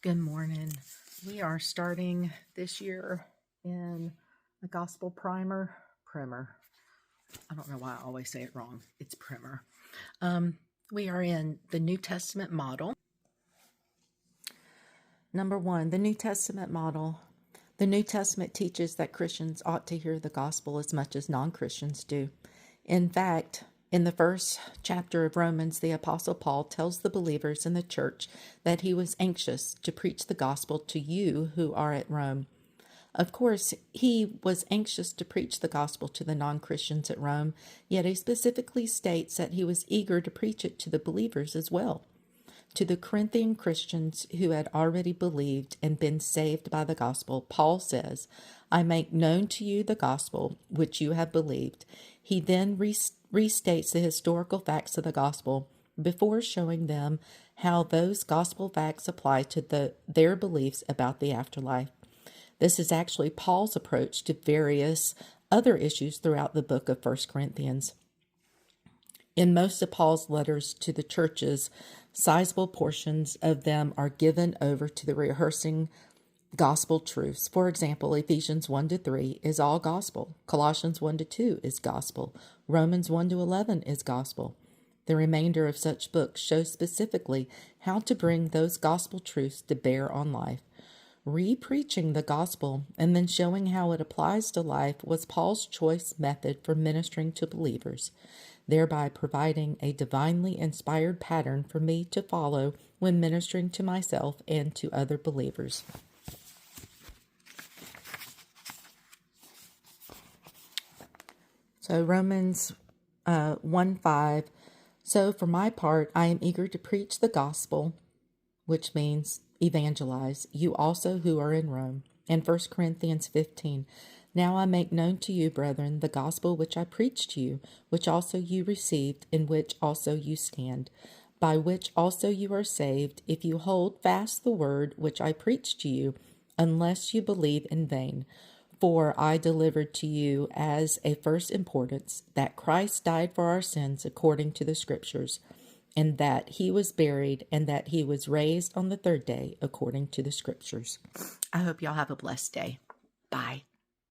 Good morning. We are starting this year in a gospel primer. I don't know why I always say it wrong. It's primer. We are in the New Testament model. Number 1, the New Testament model. The New Testament teaches that Christians ought to hear the gospel as much as non-Christians do. In fact, in the first chapter of Romans, the Apostle Paul tells the believers in the church that he was anxious to preach the gospel to you who are at Rome. Of course, he was anxious to preach the gospel to the non-Christians at Rome, yet he specifically states that he was eager to preach it to the believers as well. To the Corinthian Christians who had already believed and been saved by the gospel, Paul says, I make known to you the gospel which you have believed. He then restates the historical facts of the gospel before showing them how those gospel facts apply to their beliefs about the afterlife. This is actually Paul's approach to various other issues throughout the book of 1 Corinthians. In most of Paul's letters to the churches, sizable portions of them are given over to the rehearsing gospel truths. For example, Ephesians 1-3 is all gospel. Colossians 1-2 is gospel. Romans 1-11 is gospel. The remainder of such books show specifically how to bring those gospel truths to bear on life. Re-preaching the gospel and then showing how it applies to life was Paul's choice method for ministering to believers, thereby providing a divinely inspired pattern for me to follow when ministering to myself and to other believers. So Romans 1:5, so for my part, I am eager to preach the gospel, which means evangelize, you also who are in Rome. And 1 Corinthians 15, now I make known to you, brethren, the gospel which I preached to you, which also you received, in which also you stand, by which also you are saved, if you hold fast the word which I preached to you, unless you believe in vain. For I delivered to you as a first importance that Christ died for our sins according to the Scriptures, and that he was buried, and that he was raised on the third day according to the Scriptures. I hope y'all have a blessed day. Bye.